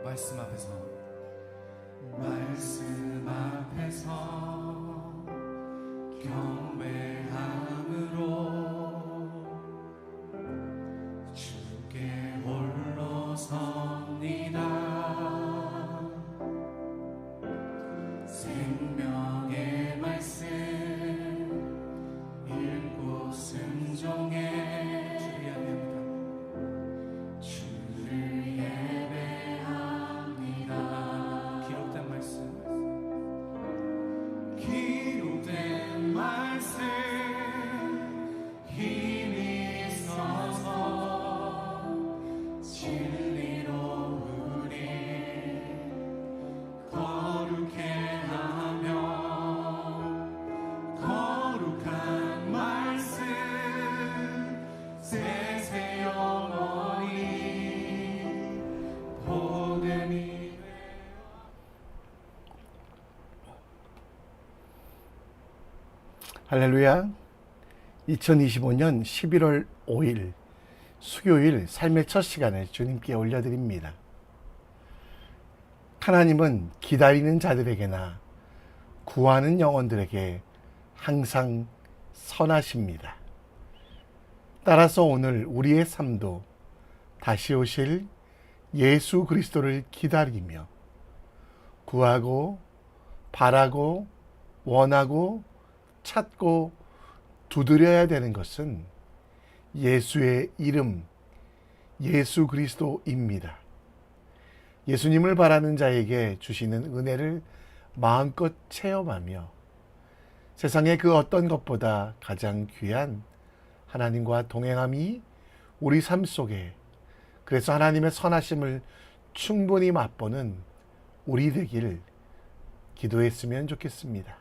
말씀 앞에서 경배함으로 주께 홀로 섭니다. 생명의 말씀 읽고 순종해 할렐루야. 2025년 11월 5일 수요일 삶의 첫 시간을 주님께 올려드립니다. 하나님은 기다리는 자들에게나 구하는 영혼들에게 항상 선하십니다. 따라서 오늘 우리의 삶도 다시 오실 예수 그리스도를 기다리며 구하고 바라고 원하고 찾고 두드려야 되는 것은 예수의 이름, 예수 그리스도입니다. 예수님을 바라는 자에게 주시는 은혜를 마음껏 체험하며 세상의 그 어떤 것보다 가장 귀한 하나님과 동행함이 우리 삶 속에, 그래서 하나님의 선하심을 충분히 맛보는 우리 되길 기도했으면 좋겠습니다.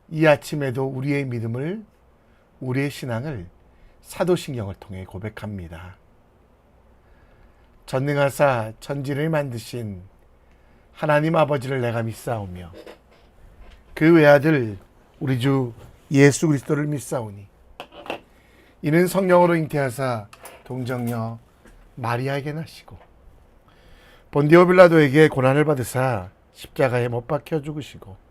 이 아침에도 우리의 믿음을, 우리의 신앙을 사도신경을 통해 고백합니다. 전능하사 천지를 만드신 하나님 아버지를 내가 믿사오며 그 외아들 우리 주 예수 그리스도를 믿사오니 이는 성령으로 잉태하사 동정녀 마리아에게 나시고 본디오 빌라도에게 고난을 받으사 십자가에 못 박혀 죽으시고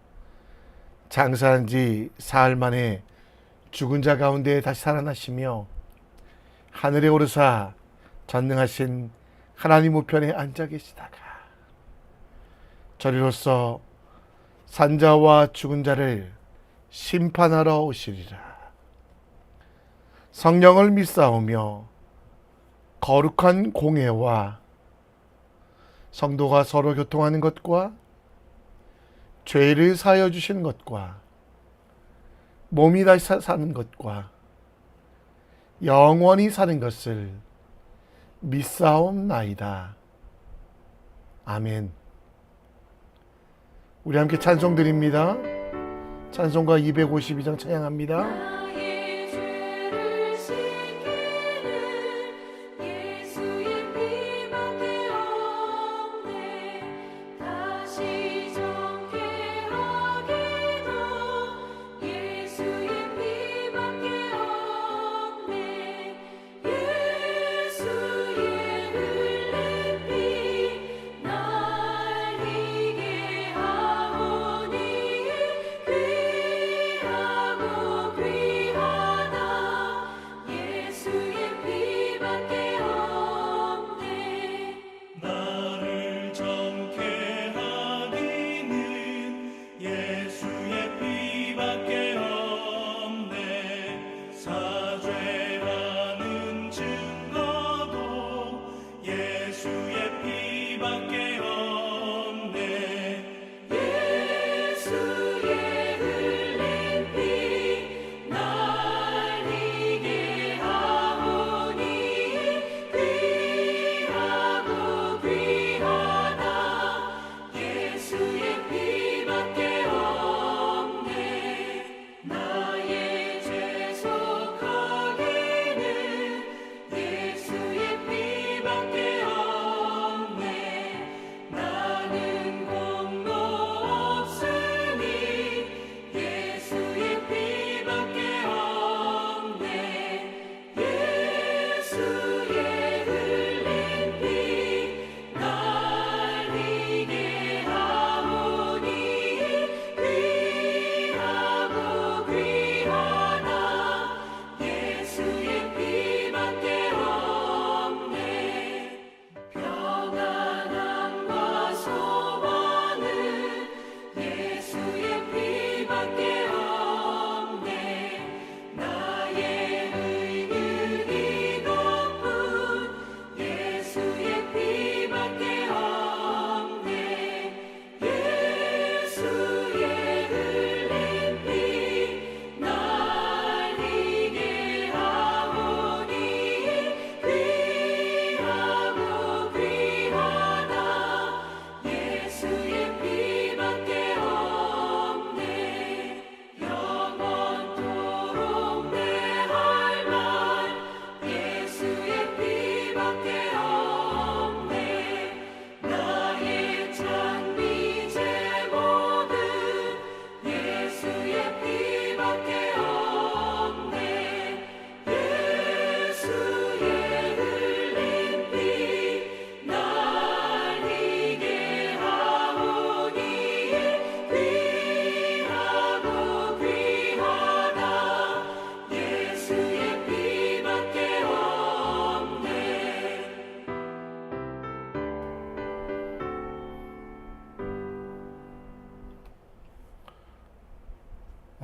장사한 지 사흘 만에 죽은 자 가운데 다시 살아나시며 하늘에 오르사 전능하신 하나님 우편에 앉아 계시다가 저리로서 산자와 죽은 자를 심판하러 오시리라. 성령을 믿사오며 거룩한 공회와 성도가 서로 교통하는 것과 죄를 사하여 주시는 것과 몸이 다시 사는 것과 영원히 사는 것을 믿사옵나이다. 아멘. 우리 함께 찬송 드립니다. 찬송가 252장 찬양합니다.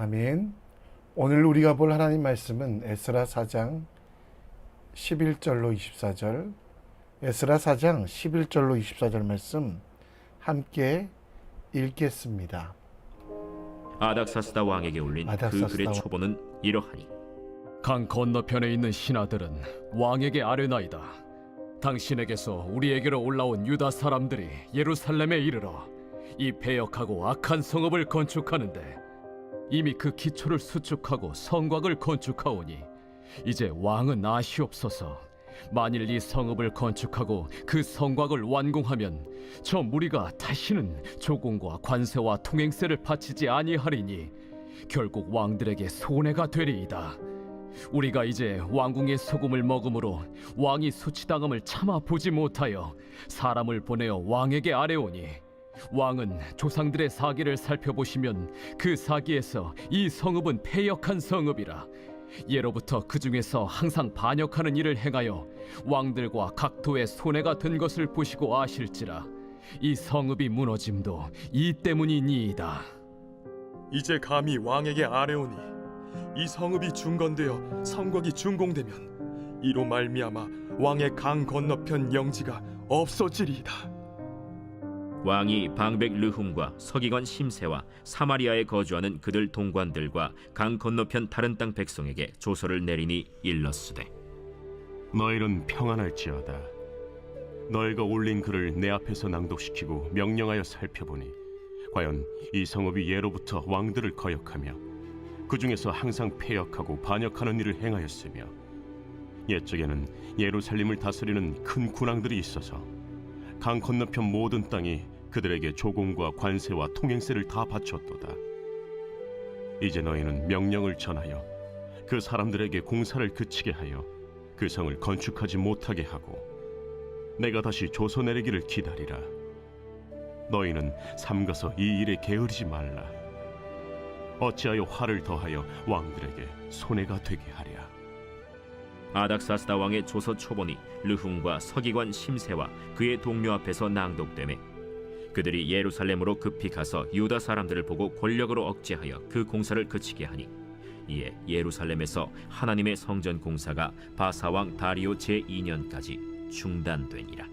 아멘. 오늘 우리가 볼 하나님 말씀은 에스라 4장 11절로 24절, 에스라 4장 11절로 24절 말씀 함께 읽겠습니다. 아닥사스다 왕에게 올린 그 아닥사스다 글의 왕. 초본은 이러하니 강 건너편에 있는 신하들은 왕에게 아뢰나이다. 당신에게서 우리에게로 올라온 유다 사람들이 예루살렘에 이르러 이 패역하고 악한 성읍을 건축하는데 이미 그 기초를 수축하고 성곽을 건축하오니 이제 왕은 아시옵소서. 만일 이 성읍을 건축하고 그 성곽을 완공하면 저 무리가 다시는 조공과 관세와 통행세를 바치지 아니하리니 결국 왕들에게 손해가 되리이다. 우리가 이제 왕궁의 소금을 먹음으로 왕이 수치당함을 참아 보지 못하여 사람을 보내어 왕에게 아뢰오니 왕은 조상들의 사기를 살펴보시면 그 사기에서 이 성읍은 패역한 성읍이라. 예로부터 그 중에서 항상 반역하는 일을 행하여 왕들과 각도의 손해가 된 것을 보시고 아실지라. 이 성읍이 무너짐도 이 때문이니이다. 이제 감히 왕에게 아뢰오니 이 성읍이 중건되어 성곽이 준공되면 이로 말미암아 왕의 강 건너편 영지가 없어지리이다. 왕이 방백 르훔과 서기관 심세와 사마리아에 거주하는 그들 동관들과 강 건너편 다른 땅 백성에게 조서를 내리니 일렀으되 너희는 평안할지어다. 너희가 올린 글을 내 앞에서 낭독시키고 명령하여 살펴보니 과연 이 성읍이 예로부터 왕들을 거역하며 그 중에서 항상 패역하고 반역하는 일을 행하였으며 옛적에는 예루살렘을 다스리는 큰 군왕들이 있어서 강 건너편 모든 땅이 그들에게 조공과 관세와 통행세를 다 바쳤도다. 이제 너희는 명령을 전하여 그 사람들에게 공사를 그치게 하여 그 성을 건축하지 못하게 하고 내가 다시 조서 내리기를 기다리라. 너희는 삼가서 이 일에 게으르지 말라. 어찌하여 화를 더하여 왕들에게 손해가 되게 하랴. 아닥사스다 왕의 조서 초본이 르훔과 서기관 심세와 그의 동료 앞에서 낭독되매 그들이 예루살렘으로 급히 가서 유다 사람들을 보고 권력으로 억제하여 그 공사를 그치게 하니 이에 예루살렘에서 하나님의 성전 공사가 바사왕 다리오 제2년까지 중단되니라.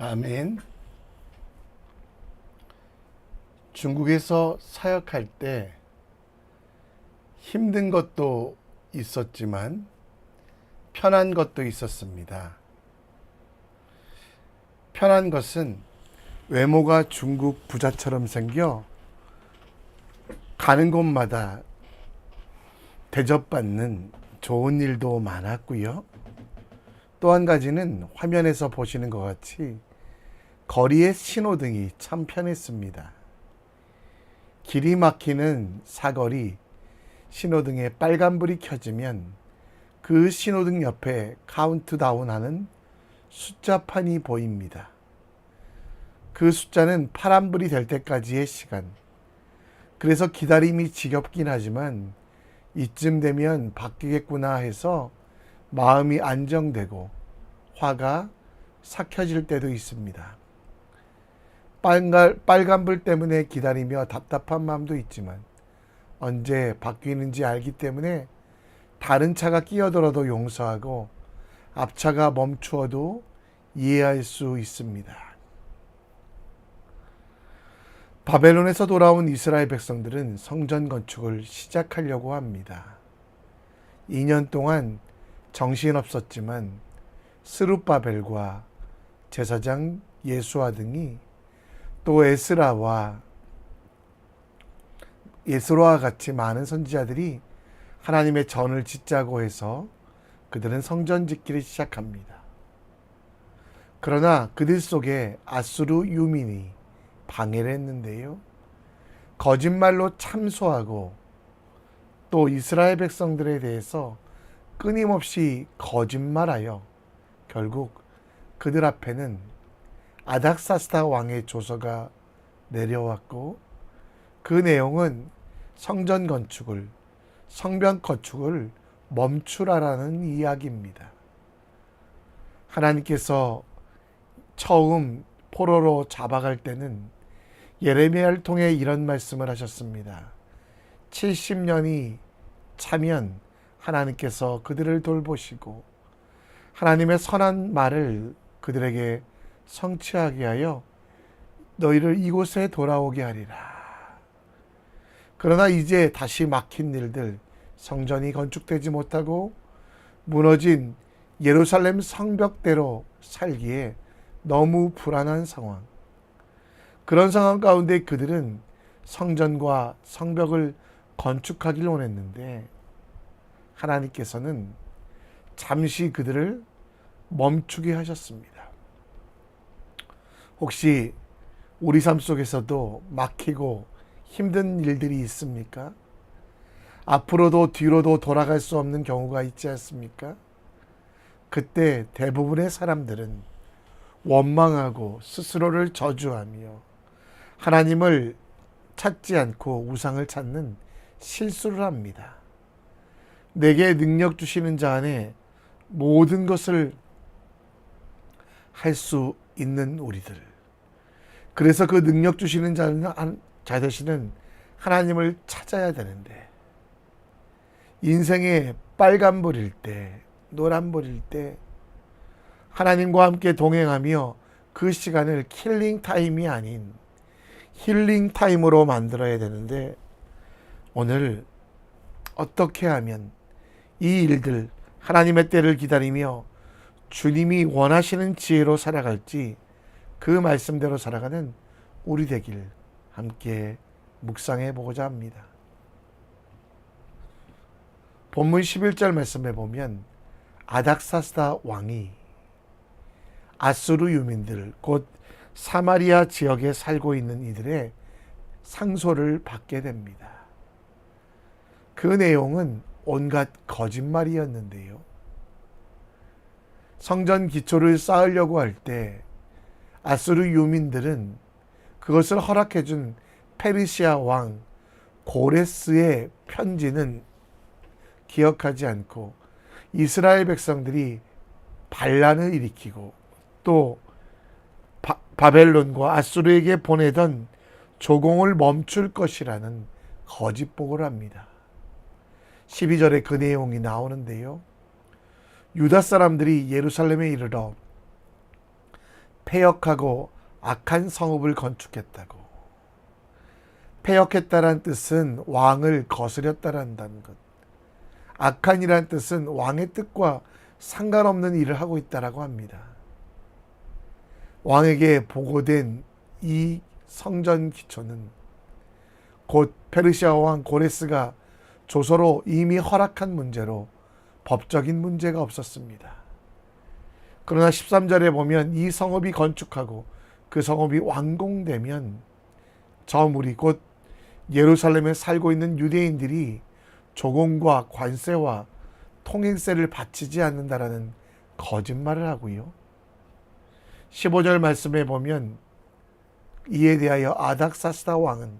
아멘. 중국에서 사역할 때 힘든 것도 있었지만 편한 것도 있었습니다. 편한 것은 외모가 중국 부자처럼 생겨 가는 곳마다 대접받는 좋은 일도 많았고요. 또 한 가지는 화면에서 보시는 것 같이 거리의 신호등이 참 편했습니다. 길이 막히는 사거리 신호등에 빨간불이 켜지면 그 신호등 옆에 카운트다운하는 숫자판이 보입니다. 그 숫자는 파란불이 될 때까지의 시간. 그래서 기다림이 지겹긴 하지만 이쯤 되면 바뀌겠구나 해서 마음이 안정되고 화가 삭혀질 때도 있습니다. 빨간불 때문에 기다리며 답답한 마음도 있지만 언제 바뀌는지 알기 때문에 다른 차가 끼어들어도 용서하고 앞차가 멈추어도 이해할 수 있습니다. 바벨론에서 돌아온 이스라엘 백성들은 성전 건축을 시작하려고 합니다. 2년 동안 정신없었지만 스룹바벨과 제사장 예수아 등이 또 에스라와 같이 많은 선지자들이 하나님의 전을 짓자고 해서 그들은 성전 짓기를 시작합니다. 그러나 그들 속에 아수르 유민이 방해를 했는데요. 거짓말로 참소하고 또 이스라엘 백성들에 대해서 끊임없이 거짓말하여 결국 그들 앞에는 아닥사스다 왕의 조서가 내려왔고 그 내용은 성전 건축을, 성벽 건축을 멈추라라는 이야기입니다. 하나님께서 처음 포로로 잡아갈 때는 예레미야를 통해 이런 말씀을 하셨습니다. 70년이 차면 하나님께서 그들을 돌보시고 하나님의 선한 말을 그들에게 성취하게 하여 너희를 이곳에 돌아오게 하리라. 그러나 이제 다시 막힌 일들, 성전이 건축되지 못하고 무너진 예루살렘 성벽대로 살기에 너무 불안한 상황. 그런 상황 가운데 그들은 성전과 성벽을 건축하길 원했는데 하나님께서는 잠시 그들을 멈추게 하셨습니다. 혹시 우리 삶 속에서도 막히고 힘든 일들이 있습니까? 앞으로도 뒤로도 돌아갈 수 없는 경우가 있지 않습니까? 그때 대부분의 사람들은 원망하고 스스로를 저주하며 하나님을 찾지 않고 우상을 찾는 실수를 합니다. 내게 능력 주시는 자 안에 모든 것을 할 수 있는 우리들. 그래서 그 능력 주시는 자 되시는 하나님을 찾아야 되는데 인생에 빨간불일 때, 노란불일 때 하나님과 함께 동행하며 그 시간을 킬링 타임이 아닌 힐링 타임으로 만들어야 되는데 오늘 어떻게 하면 이 일들 하나님의 때를 기다리며 주님이 원하시는 지혜로 살아갈지 그 말씀대로 살아가는 우리 되길 함께 묵상해 보고자 합니다. 본문 11절 말씀에 보면 아닥사스다 왕이 아수르 유민들 곧 사마리아 지역에 살고 있는 이들의 상소를 받게 됩니다. 그 내용은 온갖 거짓말이었는데요. 성전 기초를 쌓으려고 할 때 아수르 유민들은 그것을 허락해준 페르시아 왕 고레스의 편지는 기억하지 않고 이스라엘 백성들이 반란을 일으키고 또 바벨론과 아수르에게 보내던 조공을 멈출 것이라는 거짓복을 합니다. 12절에 그 내용이 나오는데요. 유다 사람들이 예루살렘에 이르러 패역하고 악한 성읍을 건축했다고. 패역했다란 뜻은 왕을 거스렸다란다는 것. 악한이란 뜻은 왕의 뜻과 상관없는 일을 하고 있다라고 합니다. 왕에게 보고된 이 성전 기초는 곧 페르시아 왕 고레스가 조서로 이미 허락한 문제로 법적인 문제가 없었습니다. 그러나 13절에 보면 이 성읍이 건축하고 그 성읍이 완공되면 저 무리 곧 예루살렘에 살고 있는 유대인들이 조공과 관세와 통행세를 바치지 않는다라는 거짓말을 하고요. 15절 말씀에 보면 이에 대하여 아닥사스다 왕은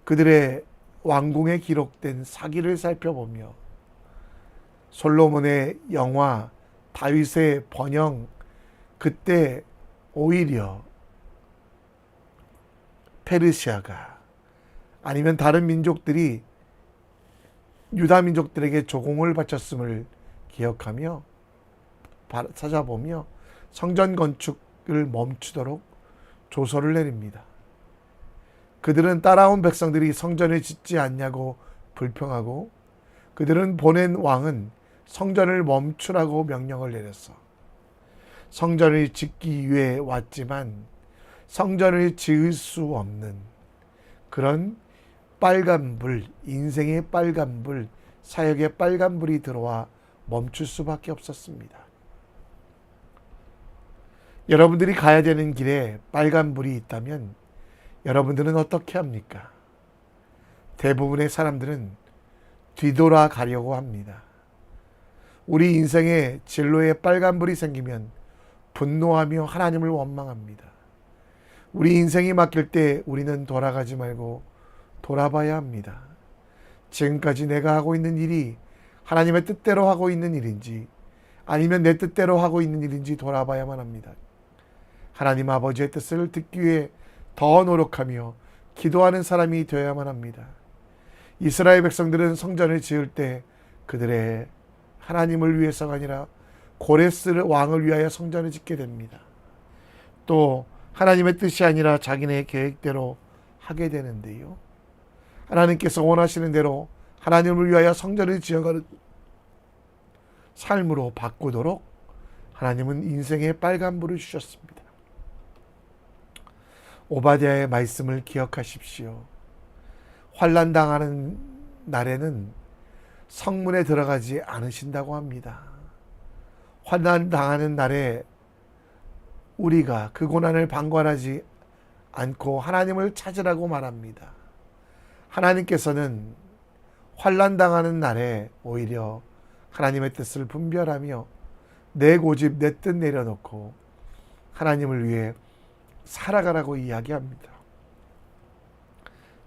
그들의 왕궁에 기록된 사기를 살펴보며 솔로몬의 영화, 다윗의 번영, 그때 오히려 페르시아가 아니면 다른 민족들이 유다 민족들에게 조공을 바쳤음을 기억하며 찾아보며 성전 건축을 멈추도록 조서를 내립니다. 그들은 따라온 백성들이 성전을 짓지 않냐고 불평하고 그들은 보낸 왕은 성전을 멈추라고 명령을 내렸어. 성전을 짓기 위해 왔지만 성전을 지을 수 없는 그런 빨간불, 인생의 빨간불, 사역의 빨간불이 들어와 멈출 수밖에 없었습니다. 여러분들이 가야 되는 길에 빨간불이 있다면 여러분들은 어떻게 합니까? 대부분의 사람들은 뒤돌아 가려고 합니다. 우리 인생에 진로에 빨간불이 생기면 분노하며 하나님을 원망합니다. 우리 인생이 막힐 때 우리는 돌아가지 말고 돌아봐야 합니다. 지금까지 내가 하고 있는 일이 하나님의 뜻대로 하고 있는 일인지 아니면 내 뜻대로 하고 있는 일인지 돌아봐야만 합니다. 하나님 아버지의 뜻을 듣기 위해 더 노력하며 기도하는 사람이 되어야만 합니다. 이스라엘 백성들은 성전을 지을 때 그들의 하나님을 위해서가 아니라 고레스 왕을 위하여 성전을 짓게 됩니다. 또 하나님의 뜻이 아니라 자기네 계획대로 하게 되는데요. 하나님께서 원하시는 대로 하나님을 위하여 성전을 지어가는 삶으로 바꾸도록 하나님은 인생의 빨간불을 주셨습니다. 오바댜의 말씀을 기억하십시오. 환난 당하는 날에는 성문에 들어가지 않으신다고 합니다. 환난 당하는 날에 우리가 그 고난을 방관하지 않고 하나님을 찾으라고 말합니다. 하나님께서는 환난 당하는 날에 오히려 하나님의 뜻을 분별하며 내 고집 내 뜻 내려놓고 하나님을 위해 살아가라고 이야기합니다.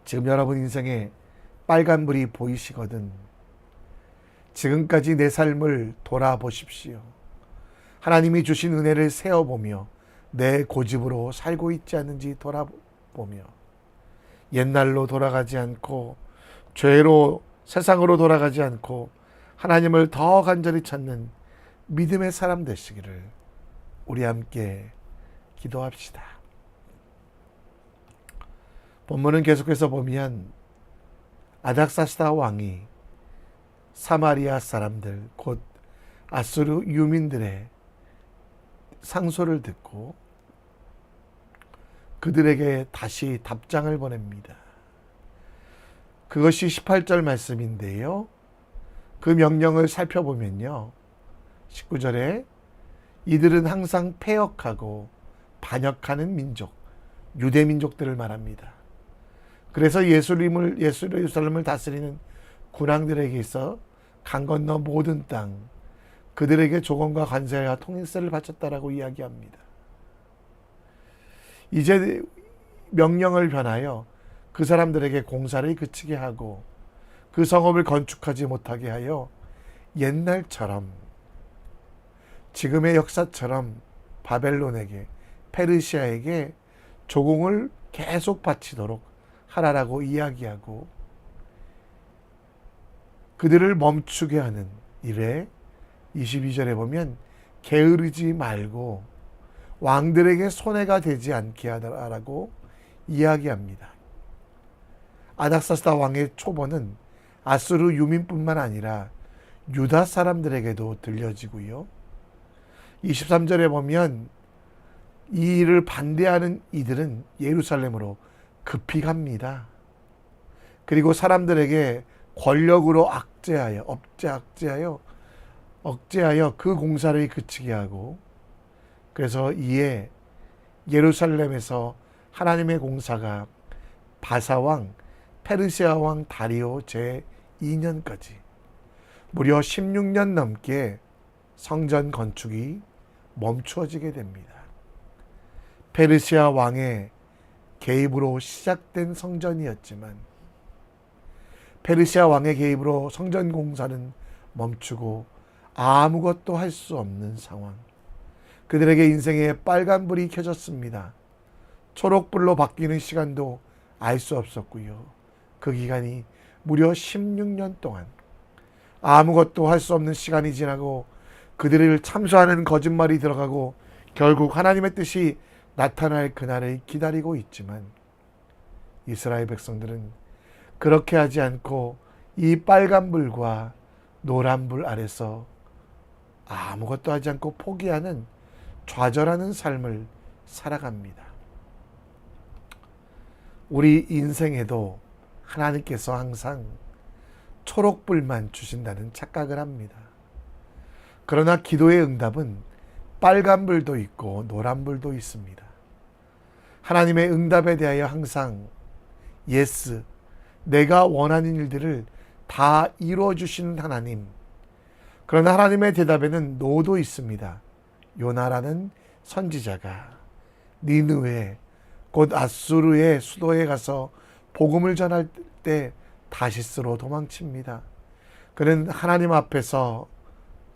지금 여러분 인생에 빨간불이 보이시거든 지금까지 내 삶을 돌아보십시오. 하나님이 주신 은혜를 세어보며 내 고집으로 살고 있지 않는지 돌아보며 옛날로 돌아가지 않고 죄로 세상으로 돌아가지 않고 하나님을 더 간절히 찾는 믿음의 사람 되시기를 우리 함께 기도합시다. 본문은 계속해서 보면 아닥사스다 왕이 사마리아 사람들 곧 아수르 유민들의 상소를 듣고 그들에게 다시 답장을 보냅니다. 그것이 18절 말씀인데요. 그 명령을 살펴보면요. 19절에 이들은 항상 패역하고 반역하는 민족, 유대 민족들을 말합니다. 그래서 예루살렘을 다스리는 군왕들에게 있어 강 건너 모든 땅 그들에게 조공과 관세와 통일세를 바쳤다라고 이야기합니다. 이제 명령을 변하여 그 사람들에게 공사를 그치게 하고 그 성읍을 건축하지 못하게 하여 옛날처럼 지금의 역사처럼 바벨론에게 페르시아에게 조공을 계속 바치도록 하라라고 이야기하고 그들을 멈추게 하는 일에 22절에 보면 게으르지 말고 왕들에게 손해가 되지 않게 하라고 이야기합니다. 아닥사스다 왕의 초보는 아수르 유민뿐만 아니라 유다 사람들에게도 들려지고요. 23절에 보면 이 일을 반대하는 이들은 예루살렘으로 급히 갑니다. 그리고 사람들에게 권력으로 억제하여 그 공사를 그치게 하고 그래서 이에 예루살렘에서 하나님의 공사가 바사왕 페르시아 왕 다리오 제2년까지 무려 16년 넘게 성전 건축이 멈추어지게 됩니다. 페르시아 왕의 개입으로 시작된 성전이었지만 페르시아 왕의 개입으로 성전 공사는 멈추고 아무것도 할 수 없는 상황. 그들에게 인생에 빨간불이 켜졌습니다. 초록불로 바뀌는 시간도 알 수 없었고요. 그 기간이 무려 16년 동안 아무것도 할 수 없는 시간이 지나고 그들을 참소하는 거짓말이 들어가고 결국 하나님의 뜻이 나타날 그날을 기다리고 있지만 이스라엘 백성들은 그렇게 하지 않고 이 빨간불과 노란불 아래서 아무것도 하지 않고 포기하는 좌절하는 삶을 살아갑니다. 우리 인생에도 하나님께서 항상 초록불만 주신다는 착각을 합니다. 그러나 기도의 응답은 빨간불도 있고 노란불도 있습니다. 하나님의 응답에 대하여 항상 예스, 내가 원하는 일들을 다 이루어주시는 하나님. 그러나 하나님의 대답에는 노도 있습니다. 요나라는 선지자가 니느웨 곧 아수르의 수도에 가서 복음을 전할 때 다시스로 도망칩니다. 그는 하나님 앞에서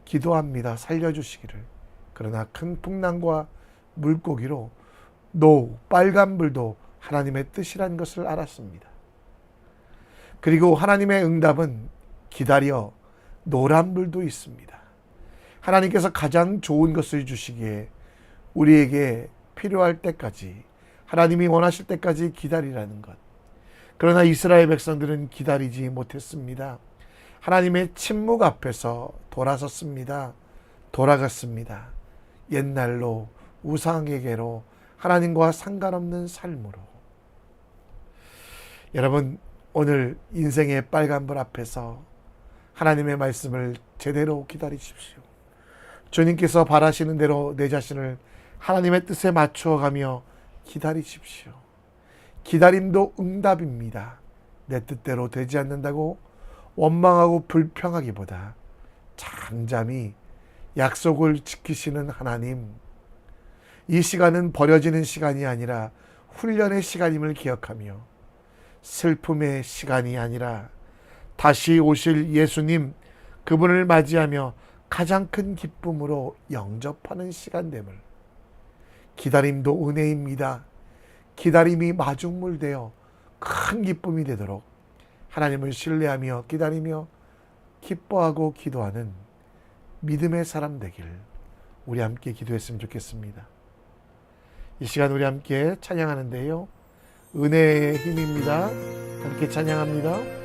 기도합니다. 살려주시기를. 그러나 큰 풍랑과 물고기로 빨간불도 하나님의 뜻이란 것을 알았습니다. 그리고 하나님의 응답은 기다려 노란불도 있습니다. 하나님께서 가장 좋은 것을 주시기에 우리에게 필요할 때까지, 하나님이 원하실 때까지 기다리라는 것. 그러나 이스라엘 백성들은 기다리지 못했습니다. 하나님의 침묵 앞에서 돌아섰습니다. 돌아갔습니다. 옛날로, 우상에게로, 하나님과 상관없는 삶으로. 여러분, 오늘 인생의 빨간불 앞에서 하나님의 말씀을 제대로 기다리십시오. 주님께서 바라시는 대로 내 자신을 하나님의 뜻에 맞추어가며 기다리십시오. 기다림도 응답입니다. 내 뜻대로 되지 않는다고 원망하고 불평하기보다 잠잠히 약속을 지키시는 하나님, 이 시간은 버려지는 시간이 아니라 훈련의 시간임을 기억하며, 슬픔의 시간이 아니라 다시 오실 예수님, 그분을 맞이하며 가장 큰 기쁨으로 영접하는 시간됨을. 기다림도 은혜입니다. 기다림이 마중물되어 큰 기쁨이 되도록 하나님을 신뢰하며 기다리며 기뻐하고 기도하는 믿음의 사람 되길 우리 함께 기도했으면 좋겠습니다. 이 시간 우리 함께 찬양하는데요, 은혜의 힘입니다. 함께 찬양합니다.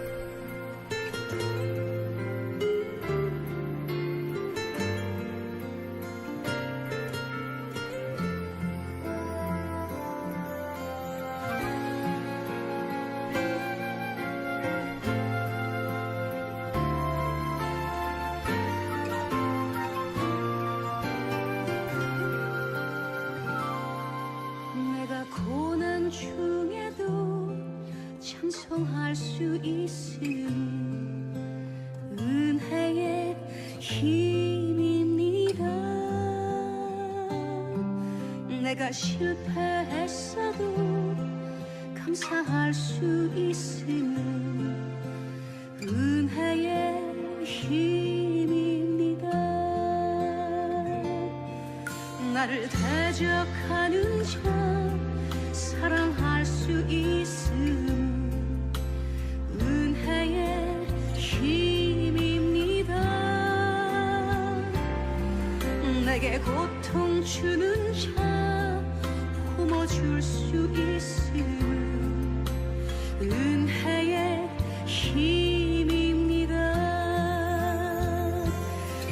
찬송할 수 있음 은혜의 힘입니다. 내가 실패했어도 감사할 수 있음 은혜의 힘입니다. 나를 대적하는 자 사랑할 수 있음 은혜의 힘입니다. 내게 고통 주는 자 품어줄 수 있음 은혜의 힘입니다.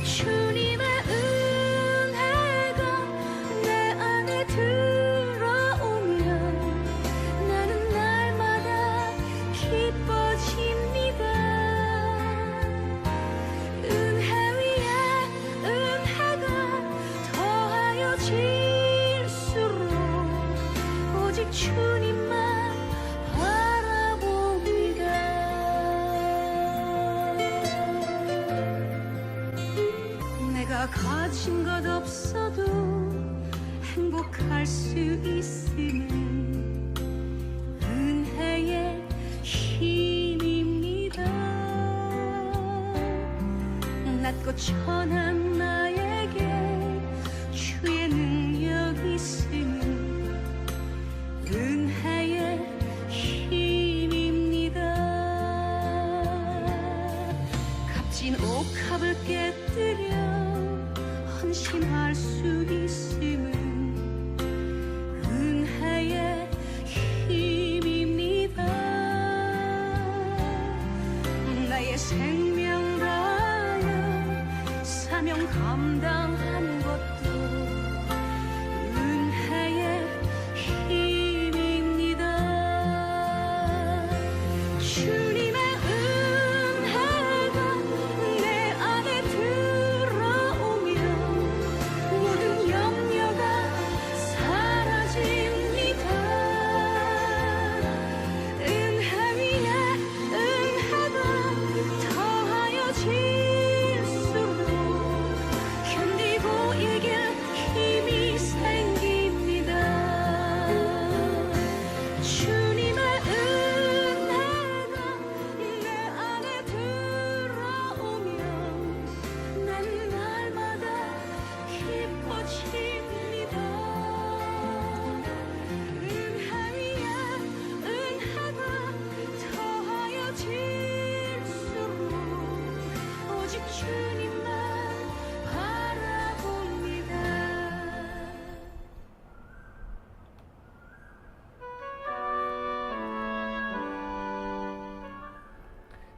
주님의 은혜가 내 안에 들어오면 나는 날마다 기뻐집니다. 은혜 위에 은혜가 더하여 질수록 오직 주님만 바라봅니다. 내가 가진 것 없어도 행복할 수 있음은 은혜의 힘입니다. 낮고 천한 나에게 주의 능력 있음은 은혜의 힘입니다. 값진 옥합을 깨뜨려 헌신할 수 있음은 은혜의 힘입니다. 나의 생명 다하여 사명 감당한 것도 은혜의 힘입니다. 주님의 은혜가 내 안에 들어오면 모든 염려가 사라집니다. 은혜 위에 은혜가 더하여 질수록 견디고 이길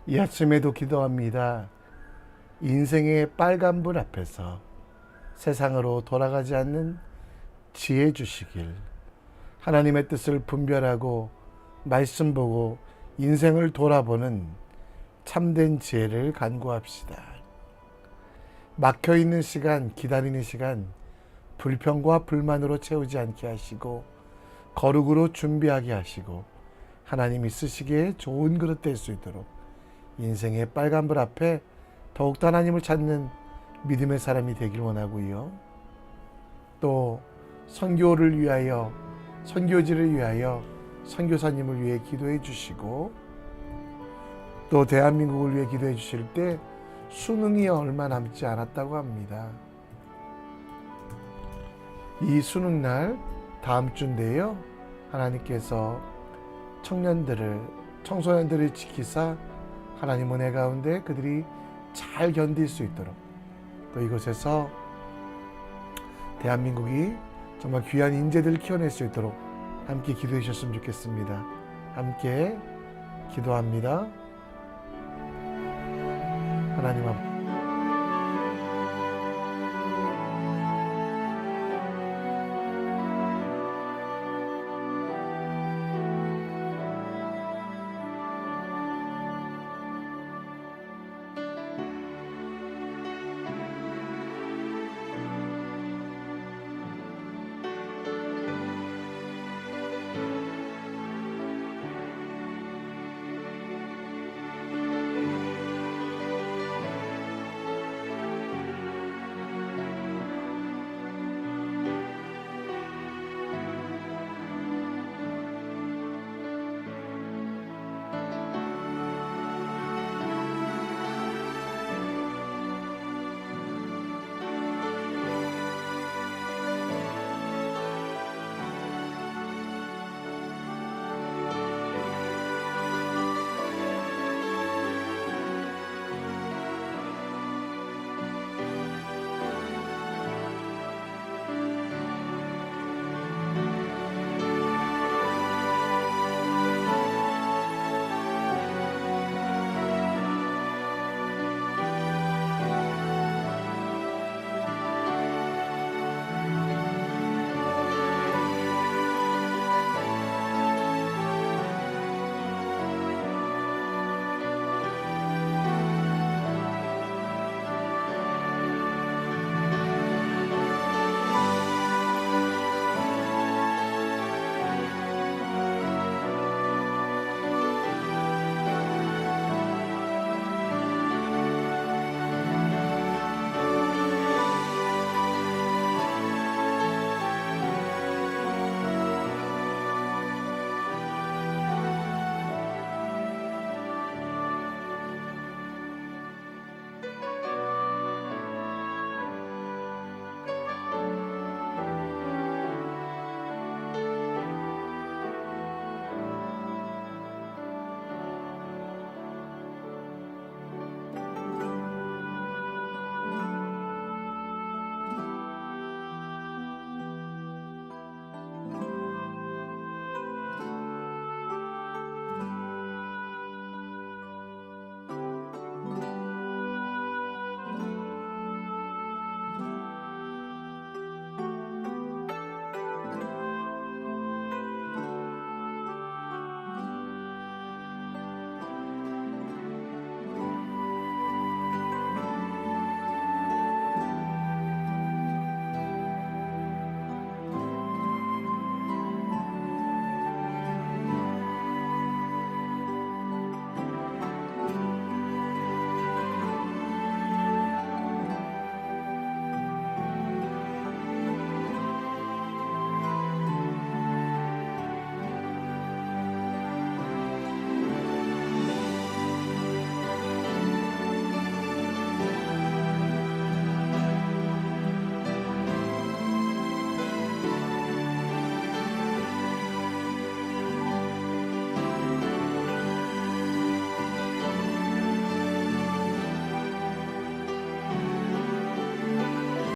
이 아침에도 기도합니다. 인생의 빨간불 앞에서 세상으로 돌아가지 않는 지혜 주시길, 하나님의 뜻을 분별하고 말씀 보고 인생을 돌아보는 참된 지혜를 간구합시다. 막혀있는 시간, 기다리는 시간 불평과 불만으로 채우지 않게 하시고 거룩으로 준비하게 하시고 하나님이 쓰시기에 좋은 그릇 될 수 있도록 인생의 빨간불 앞에 더욱더 하나님을 찾는 믿음의 사람이 되길 원하고요. 또 선교를 위하여, 선교지를 위하여 선교사님을 위해 기도해 주시고, 또 대한민국을 위해 기도해 주실 때 수능이 얼마 남지 않았다고 합니다. 이 수능날 다음 주인데요, 하나님께서 청소년들을 지키사 하나님 은혜 가운데 그들이 잘 견딜 수 있도록, 또 이곳에서 대한민국이 정말 귀한 인재들을 키워낼 수 있도록 함께 기도해 주셨으면 좋겠습니다. 함께 기도합니다. 하나님 앞